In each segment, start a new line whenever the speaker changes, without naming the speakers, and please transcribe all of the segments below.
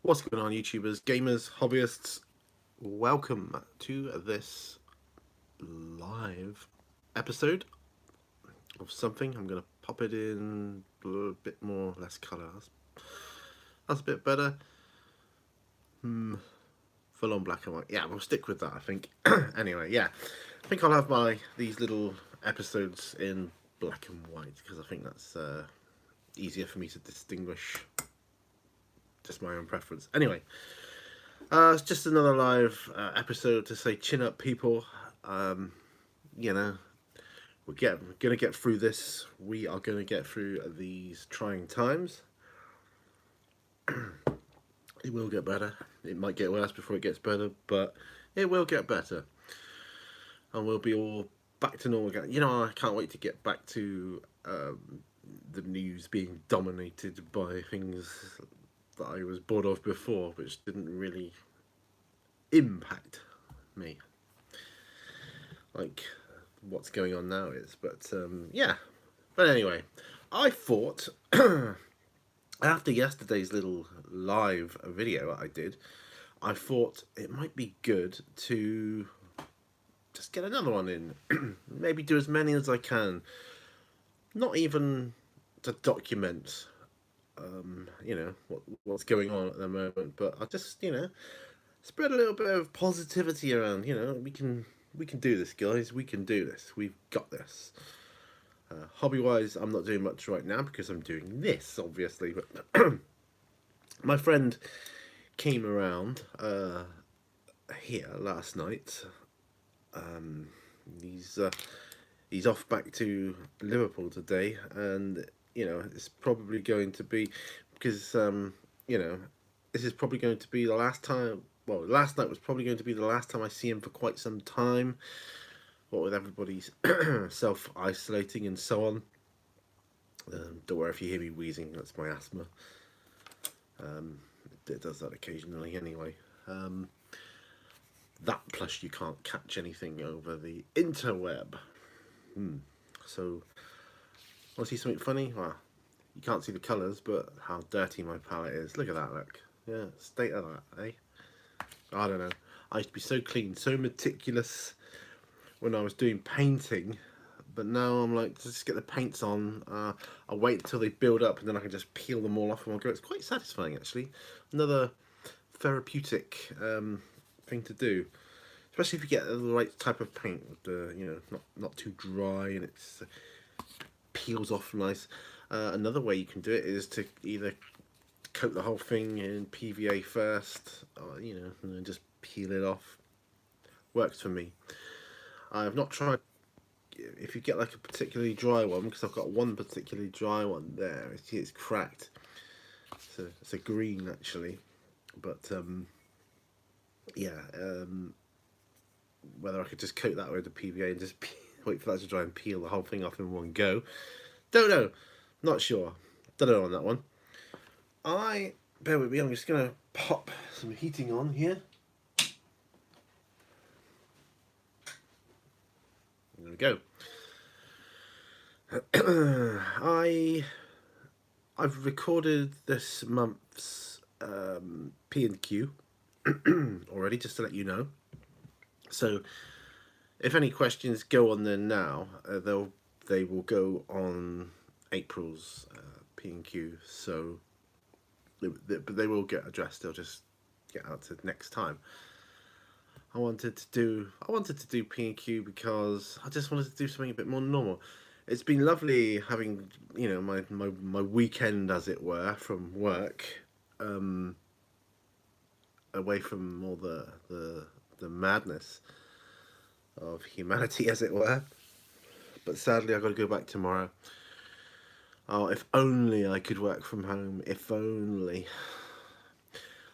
What's going on, YouTubers, gamers, hobbyists? Welcome to this live episode of something. I'm going to pop it in a bit more, less colour. That's a bit better. Full on black and white. Yeah, we'll stick with that, I think. Anyway, yeah. I think I'll have these little episodes in black and white because I think that's easier for me to distinguish. Just my own preference. Anyway, it's just another live episode to say chin up, people. Um, you know, we're gonna get through this. We are gonna get through these trying times. It will get better. It might get worse before it gets better, but it will get better, and we'll be all back to normal again. I can't wait to get back to the news being dominated by things that I was bored of before, which didn't really impact me like what's going on now is. But yeah. But anyway, I thought after yesterday's little live video I did, I thought it might be good to just get another one in. Maybe do as many as I can. Not even to document, what's going on at the moment, but I just, spread a little bit of positivity around. We can do this, guys. We can do this. We've got this. Hobby wise, I'm not doing much right now because I'm doing this, obviously. But my friend came around here last night. He's he's off back to Liverpool today, and it's probably going to be because this is probably going to be the last time. Well, last night was probably going to be the last time I see him for quite some time. What with everybody's self isolating and so on. Don't worry if you hear me wheezing, that's my asthma. It does that occasionally anyway. That plus you can't catch anything over the interweb. So, want to see something funny? Well, you can't see the colours, but how dirty my palette is. Look at that, look. Yeah, state of that, eh? I don't know. I used to be so clean, so meticulous when I was doing painting, but now I'm like, just get the paints on. I'll wait until they build up, and then I can just peel them all off and I'll go. It's quite satisfying, actually. Another therapeutic thing to do, especially if you get the right type of paint, with the not too dry and it's peels off nice. Another way you can do it is to either coat the whole thing in PVA first, or and then just peel it off. Works for me. I have not tried. If you get like a particularly dry one, because I've got one particularly dry one there, it's cracked. It's a green actually, but yeah. Whether I could just coat that with the PVA and just wait for that to dry and peel the whole thing off in one go, don't know. Not sure. Don't know on that one. Bear with me. I'm just gonna pop some heating on here. There we go. I've recorded this month's P&Q already, just to let you know. So, if any questions go on there now, they will go on April's P&Q. So, but they will get addressed. They'll just get out to next time. I wanted to do P&Q because I just wanted to do something a bit more normal. It's been lovely having my weekend, as it were, from work, away from all the madness of humanity, as it were. But sadly, I've got to go back tomorrow. Oh, if only I could work from home. If only.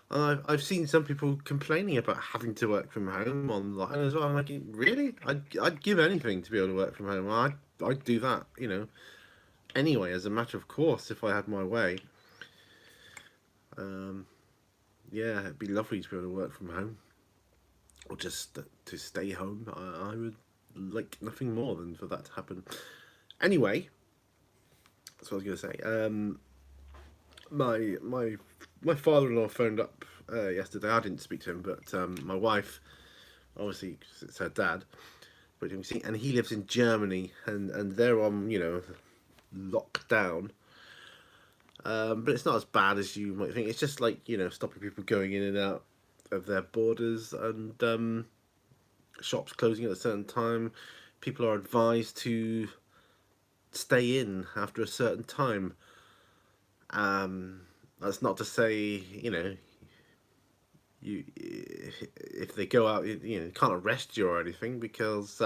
I've seen some people complaining about having to work from home online as well. I'm like, really? I'd give anything to be able to work from home. I'd do that, anyway, as a matter of course, if I had my way. Yeah, it'd be lovely to be able to work from home, or just to stay home. I would like nothing more than for that to happen. Anyway, that's what I was going to say. My father-in-law phoned up yesterday. I didn't speak to him, but my wife, obviously 'cause it's her dad, but you can see, and he lives in Germany, and they're on lockdown. But it's not as bad as you might think. It's just like stopping people going in and out of their borders, and shops closing at a certain time. People are advised to stay in after a certain time. Um, that's not to say you if they go out, can't arrest you or anything, because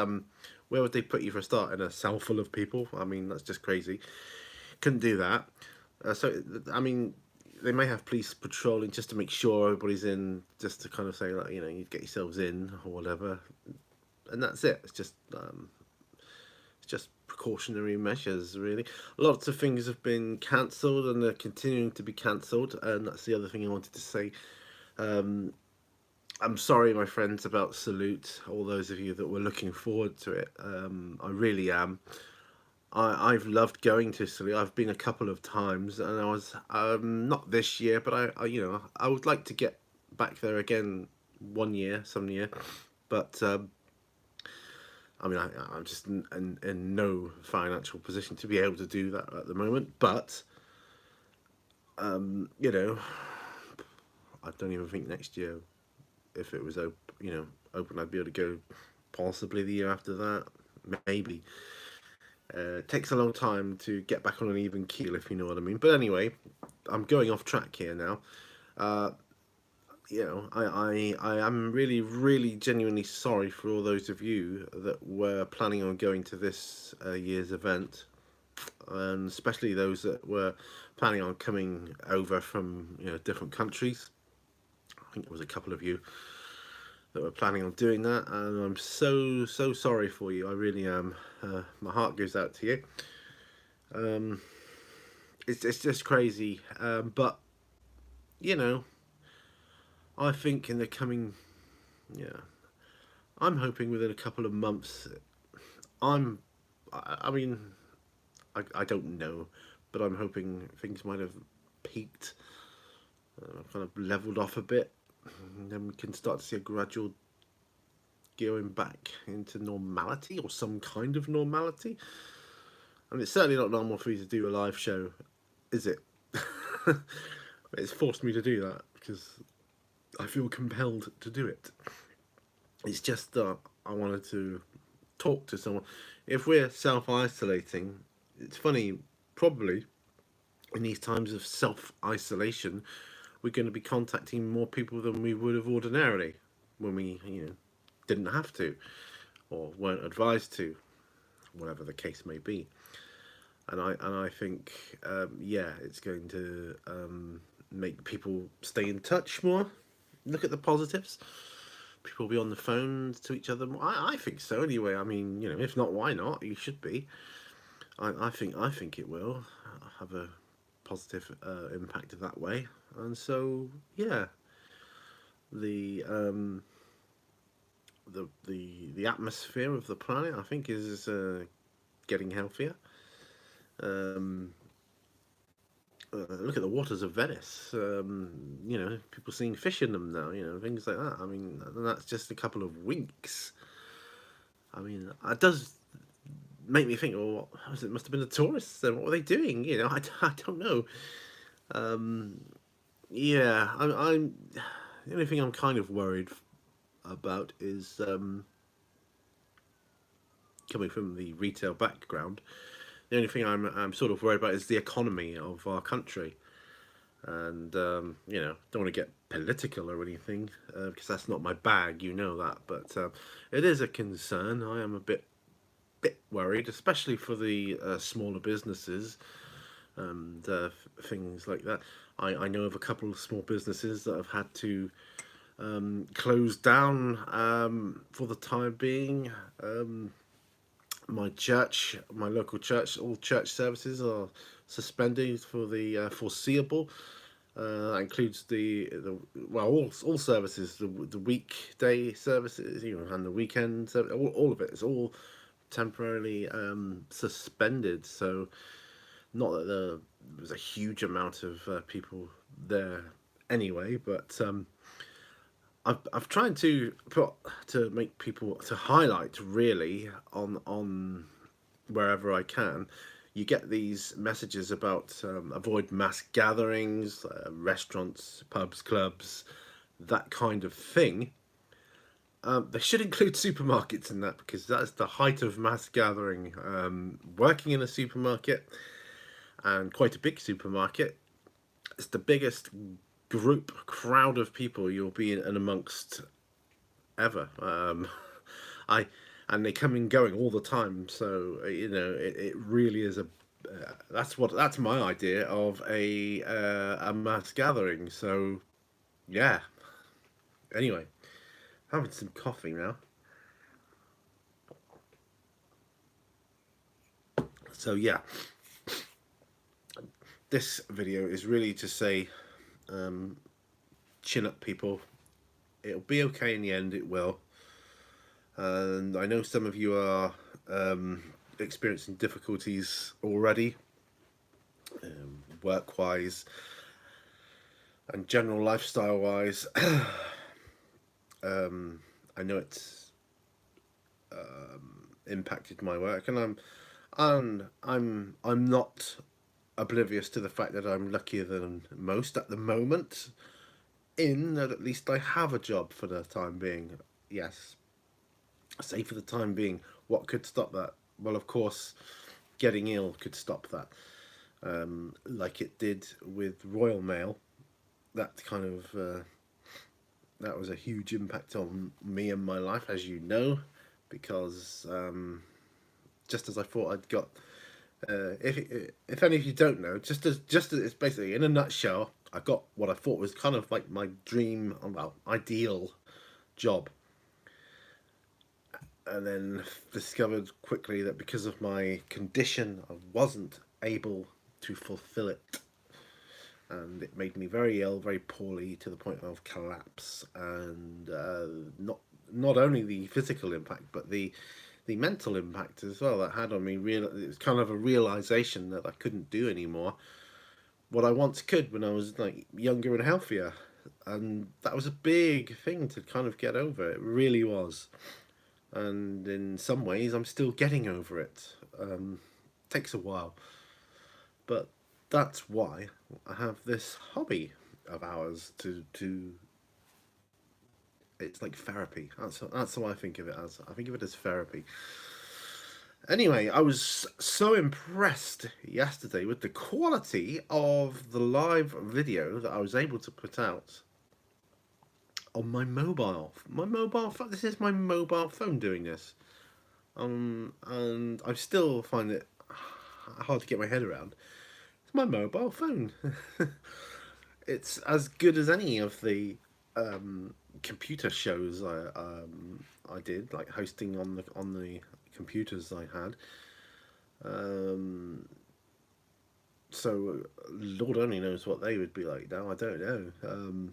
where would they put you for a start? In a cell full of people? I mean, that's just crazy. Couldn't do that. So I mean, they may have police patrolling just to make sure everybody's in, just to kind of say, like, you get yourselves in or whatever, and that's it. It's just precautionary measures, really. Lots of things have been cancelled and they're continuing to be cancelled, and that's the other thing I wanted to say. I'm sorry, my friends, about Salute. All those of you that were looking forward to it, I really am. I've loved going to Salute. I've been a couple of times, and I was not this year, but I would like to get back there again one year, some year, but. I mean, I'm just in no financial position to be able to do that at the moment. But, you know, I don't even think next year, if it was open, I'd be able to go. Possibly the year after that, maybe. It takes a long time to get back on an even keel, if you know what I mean. But anyway, I'm going off track here now. Uh, I am really, really genuinely sorry for all those of you that were planning on going to this year's event, and especially those that were planning on coming over from different countries. I think there was a couple of you that were planning on doing that, and I'm so sorry for you. I really am. My heart goes out to you. Um, it's just crazy, but you know, I think in the coming, yeah, I'm hoping within a couple of months. I'm, I mean, I don't know, but I'm hoping things might have peaked, kind of leveled off a bit, and then we can start to see a gradual going back into normality, or some kind of normality. I mean, it's certainly not normal for you to do a live show, is it? It's forced me to do that because I feel compelled to do it. It's just that I wanted to talk to someone. If we're self isolating, it's funny, probably in these times of self isolation, we're going to be contacting more people than we would have ordinarily when we, didn't have to or weren't advised to, whatever the case may be. And I think, yeah, it's going to make people stay in touch more. Look at the positives. People will be on the phones to each other. I think so anyway. I mean, if not, why not? You should be. I think it will have a positive impact of that way. And so, yeah, the the atmosphere of the planet, I think, is getting healthier. Um, Look at the waters of Venice. People seeing fish in them now. Things like that. I mean, and that's just a couple of weeks. I mean, it does make me think. Well, it must have been the tourists. Then what were they doing? I don't know. Yeah, I'm. The only thing I'm kind of worried about is coming from the retail background. The only thing I'm sort of worried about is the economy of our country, and don't want to get political or anything because that's not my bag, that. But it is a concern. I am a bit worried, especially for the smaller businesses and things like that. I know of a couple of small businesses that have had to close down for the time being. My local church, all church services are suspended for the foreseeable. That includes the well, all services, the weekday services, and the weekend service, all of it is all temporarily suspended. So not that there was a huge amount of people there anyway. But I've tried to make people to highlight really on wherever I can. You get these messages about avoid mass gatherings, restaurants, pubs, clubs, that kind of thing. They should include supermarkets in that because that's the height of mass gathering. Working in a supermarket, and quite a big supermarket, it's the biggest crowd of people you'll be in and amongst ever. I and they come and going all the time, so it really is a. That's my idea of a mass gathering. So yeah. Anyway, having some coffee now. So yeah, this video is really to say, chin up, people. It'll be okay in the end. It will. And I know some of you are experiencing difficulties already, work-wise and general lifestyle-wise. I know it's impacted my work, and I'm not oblivious to the fact that I'm luckier than most at the moment, in that at least I have a job for the time being. Yes, I say for the time being. What could stop that? Well, of course, getting ill could stop that, like it did with Royal Mail. That kind of that was a huge impact on me and my life, as you know, because just as I thought I'd got, if any of you don't know, just as it's basically in a nutshell, I got what I thought was kind of like my dream, well, ideal job, and then discovered quickly that because of my condition, I wasn't able to fulfill it, and it made me very ill, very poorly, to the point of collapse, and not only the physical impact, but the mental impact as well that had on me. It was kind of a realization that I couldn't do anymore what I once could when I was like younger and healthier, and that was a big thing to kind of get over. It really was, and in some ways, I'm still getting over it. Takes a while, but that's why I have this hobby of ours to. It's like therapy. That's how I think of it as. I think of it as therapy. Anyway, I was so impressed yesterday with the quality of the live video that I was able to put out on my mobile. My mobile phone. This is my mobile phone doing this. And I still find it hard to get my head around. It's my mobile phone. It's as good as any of the computer shows I did, like hosting on the computers I had. Um, so Lord only knows what they would be like now. I don't know.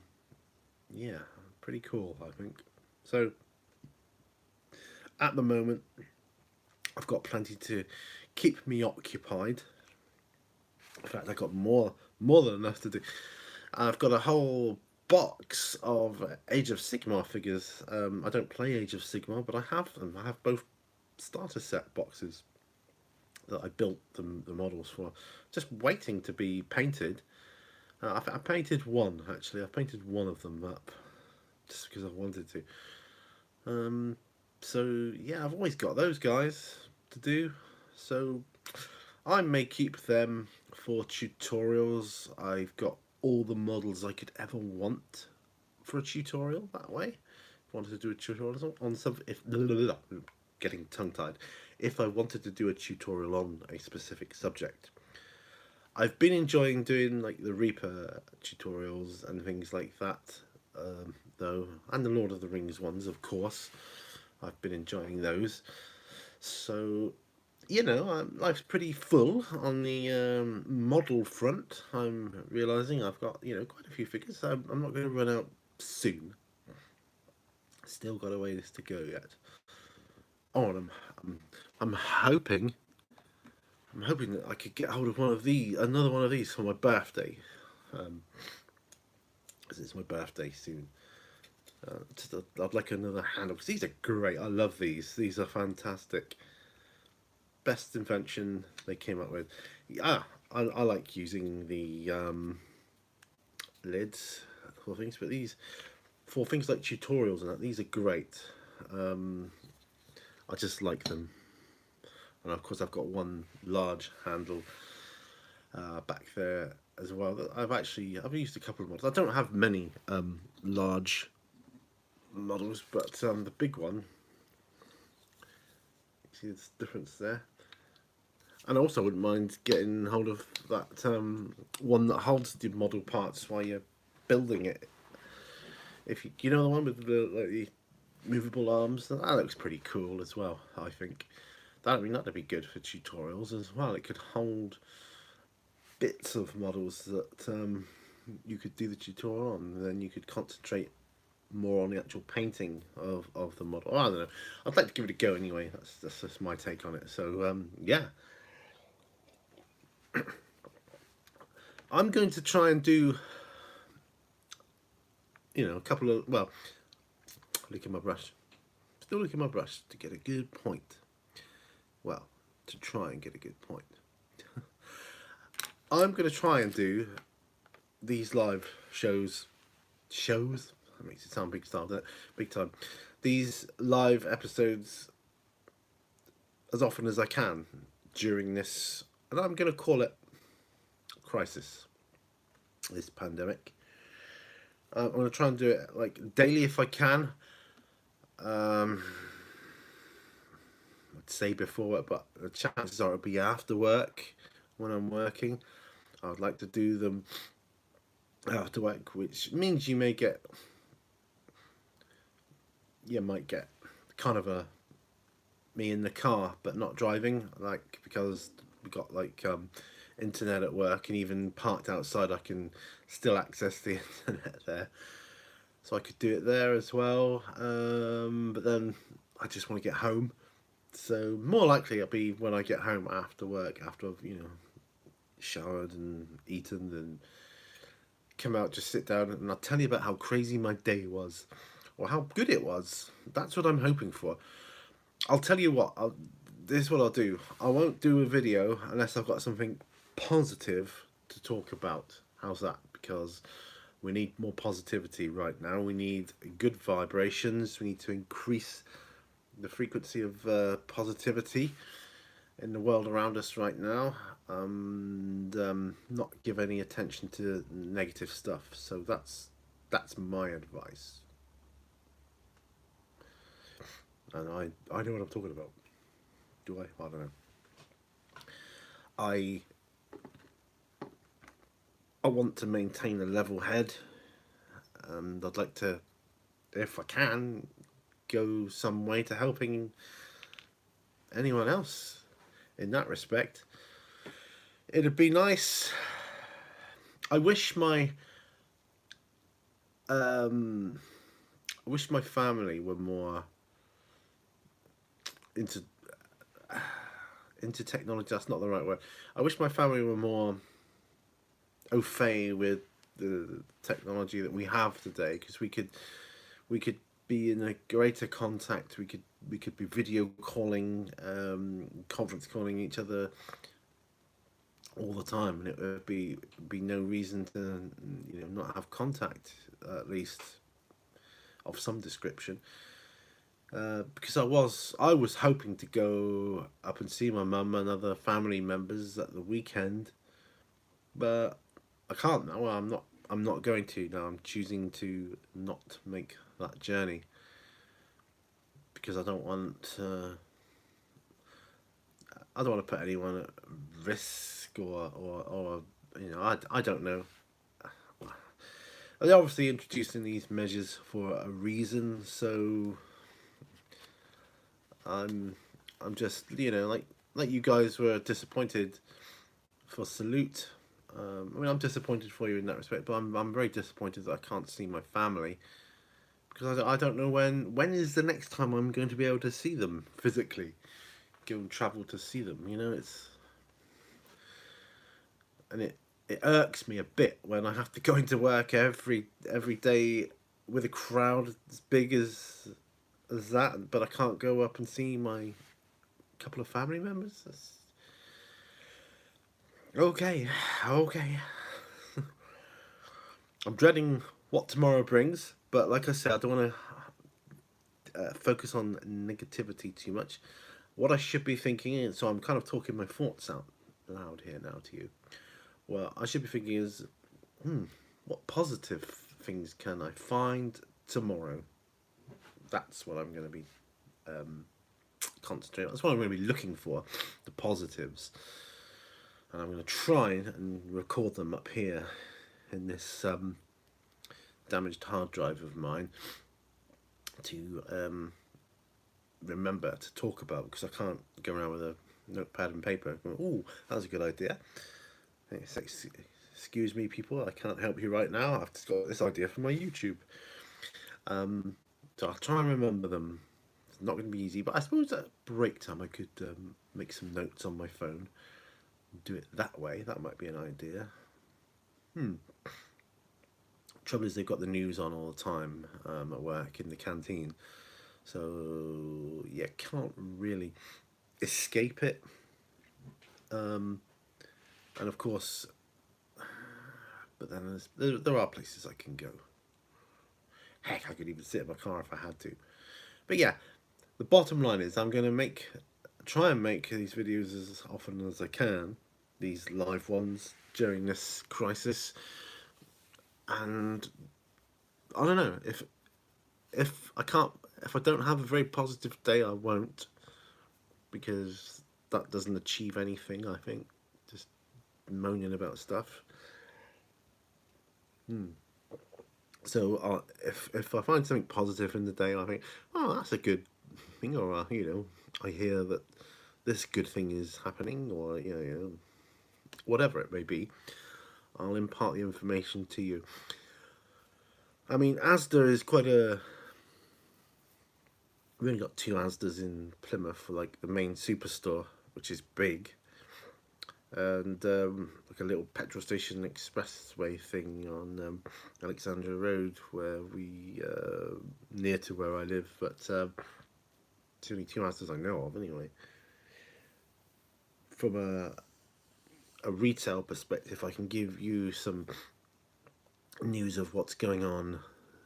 Yeah, pretty cool, I think. So at the moment, I've got plenty to keep me occupied. In fact, I've got more than enough to do. I've got a whole box of Age of Sigmar figures. I don't play Age of Sigmar, but I have them. I have both starter set boxes that I built the models for, just waiting to be painted. I painted one, actually. I painted one of them up just because I wanted to. So yeah, I've always got those guys to do. So I may keep them for tutorials. I've got all the models I could ever want for a tutorial that way. If I wanted to do a tutorial on something, if getting tongue tied, if I wanted to do a tutorial on a specific subject. I've been enjoying doing like the Reaper tutorials and things like that, though, and the Lord of the Rings ones, of course. I've been enjoying those. So, life's pretty full on the model front. I'm realizing I've got quite a few figures. I'm not going to run out soon. Still got a ways to go yet. Oh, and I'm hoping I'm hoping that I could get hold of another one of these for my birthday. Um, 'Cause it's my birthday soon. I'd like another handle because these are great. I love these. These are fantastic. Best invention they came up with. Yeah, I like using the lids for things, but these for things like tutorials and that, these are great. Um, I just like them, and of course I've got one large handle back there as well. I've used a couple of models. I don't have many large models, but the big one. See the difference there. And I also wouldn't mind getting hold of that one that holds the model parts while you're building it. If you know the one with the movable arms, that looks pretty cool as well. I think that'd be good for tutorials as well. It could hold bits of models that you could do the tutorial on, and then you could concentrate more on the actual painting of the model. Oh, I don't know. I'd like to give it a go anyway. That's just my take on it. So yeah, I'm going to try and do a couple of licking my brush, still licking my brush to get a good point. Well, to try and get a good point. I'm going to try and do these live shows. That makes it sound big style, doesn't it? Big time. These live episodes as often as I can during this, and I'm going to call it crisis, this pandemic. I'm going to try and do it like daily if I can. I'd say before it, but the chances are it'll be after work when I'm working. I'd like to do them after work, which means you might get kind of a me in the car but not driving, like because we got like internet at work, and even parked outside I can still access the internet there, so I could do it there as well. But then I just want to get home, so more likely it'll be when I get home after work, after I've showered and eaten, and come out, just sit down, and I'll tell you about how crazy my day was, or how good it was. That's what I'm hoping for. I'll tell you what, this is what I'll do. I won't do a video unless I've got something positive to talk about. How's that? Because we need more positivity right now. We need good vibrations. We need to increase the frequency of positivity in the world around us right now, and not give any attention to negative stuff. So that's my advice, and I know what I'm talking about. Do I? I don't know. I want to maintain a level head, and I'd like to, if I can, go some way to helping anyone else in that respect. It'd be nice. I wish my family were more into technology. That's not the right word. I wish my family were more au fait with the technology that we have today, because we could be in a greater contact. We could be video calling, conference calling each other all the time, and it would be no reason to not have contact, at least of some description. Because I was hoping to go up and see my mum and other family members at the weekend, but I can't now. I'm not going to now. I'm choosing to not make that journey, because I don't want to put anyone at risk, or I don't know. They're obviously introducing these measures for a reason, so I'm just like you guys were disappointed for Salute. I mean, I'm disappointed for you in that respect, but I'm very disappointed that I can't see my family, because I don't know when is the next time I'm going to be able to see them physically, go and travel to see them. It's and it irks me a bit when I have to go into work every day with a crowd as big as that, but I can't go up and see my couple of family members. Okay, okay. I'm dreading what tomorrow brings, but like I said, I don't want to focus on negativity too much. What I should be thinking is, so I'm kind of talking my thoughts out loud here now to you. Well, I should be thinking is, what positive things can I find tomorrow? That's what I'm going to be concentrating. That's what I'm going to be looking for, the positives, and I'm going to try and record them up here in this damaged hard drive of mine to remember to talk about, because I can't go around with a notepad and paper going, oh, that was a good idea. Excuse me, people, I can't help you right now. I've just got this idea for my YouTube. So I'll try and remember them. It's not going to be easy, but I suppose at break time I could make some notes on my phone. Do it that way. That might be an idea. Trouble is, they've got the news on all the time at work in the canteen. So, yeah, can't really escape it. And of course, but then there are places I can go. Heck, I could even sit in my car if I had to. But yeah, the bottom line is I'm going to try and make these videos as often as I can, these live ones during this crisis. And I don't know, if I don't have a very positive day, I won't, because that doesn't achieve anything, I think, just moaning about stuff. So if I find something positive in the day, I think, oh, that's a good thing, or I hear that this good thing is happening, or whatever it may be, I'll impart the information to you. I mean, Asda is quite a. We only got 2 Asdas in Plymouth, for like the main superstore, which is big, and like a little petrol station expressway thing on Alexandra Road, where we near to where I live. But it's the only 2 Asdas I know of, anyway. From a retail perspective, I can give you some news of what's going on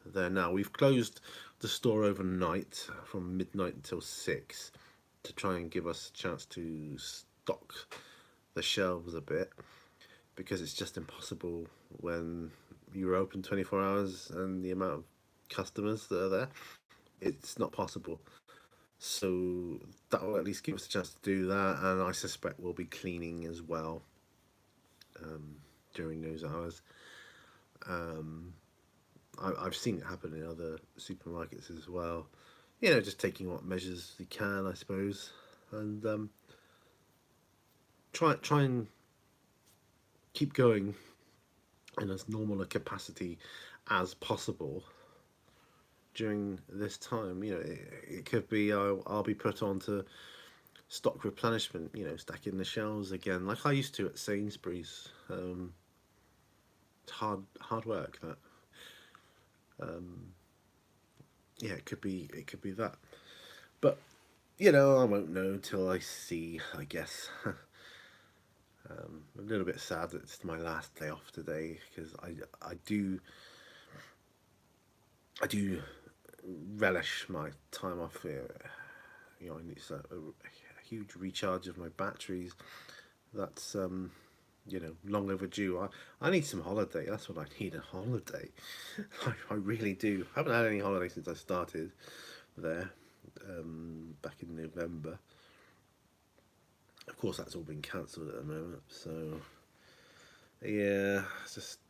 there now. We've closed the store overnight from midnight until 6 to try and give us a chance to stock the shelves a bit, because it's just impossible when you're open 24 hours and the amount of customers that are there. It's not possible. So that will at least give us a chance to do that, and I suspect we'll be cleaning as well during those hours. I've seen it happen in other supermarkets as well. Just taking what measures you can, I suppose, and try and keep going in as normal a capacity as possible during this time. It could be I'll be put on to stock replenishment, stacking the shelves again, like I used to at Sainsbury's. It's hard work, that. Yeah, it could be that, but I won't know till I see, I guess. A little bit sad that it's my last day off today, because I do relish my time off here. I need a huge recharge of my batteries. That's long overdue. I need some holiday. That's what I need, a holiday. I really do. I haven't had any holiday since I started there back in November. Of course, that's all been cancelled at the moment. So yeah, just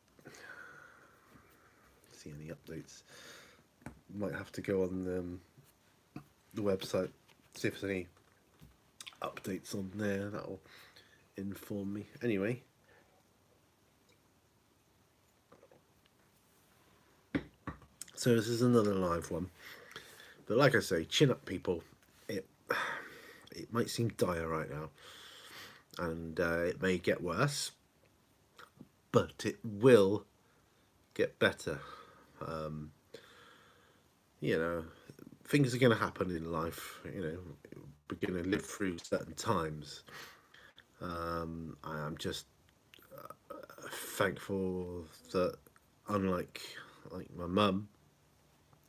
see any updates. Might have to go on the website, see if there's any updates on there. That'll inform me. Anyway, so this is another live one, but like I say, chin up, people. It might seem dire right now, and it may get worse. but it will get better. You know, things are going to happen in life. You know, we're going to live through certain times. I'm just thankful that, unlike my mum,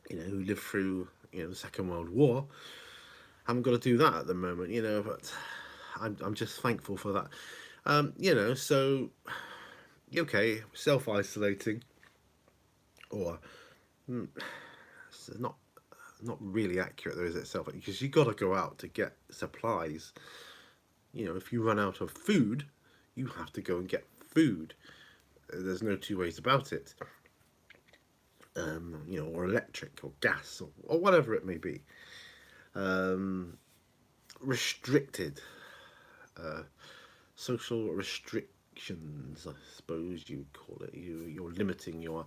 you know, who lived through, you know, the Second World War, I haven't got to do that at the moment. You know, but I'm just thankful for that. You know, so okay, self isolating, or it's not really accurate though, is it? Self, because you got to go out to get supplies. You know, if you run out of food, you have to go and get food. There's no two ways about it. You know, or electric or gas or whatever it may be. Restricted, social restrictions, I suppose you would call it. You're limiting your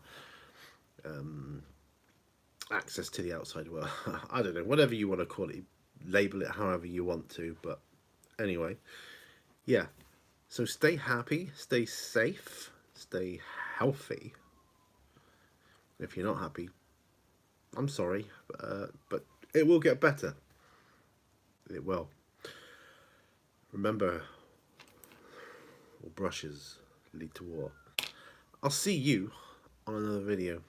access to the outside world. I don't know, whatever you want to call it, label it however you want to. But anyway, yeah. So stay happy, stay safe, stay healthy. If you're not happy, I'm sorry, but it will get better. It will. Remember, all brushes lead to war. I'll see you on another video.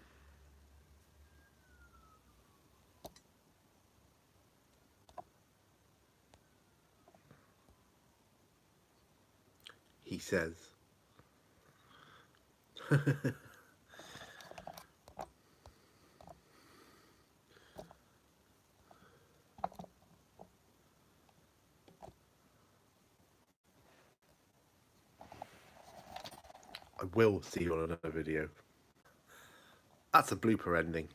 He says. I will see you on another video. That's a blooper ending.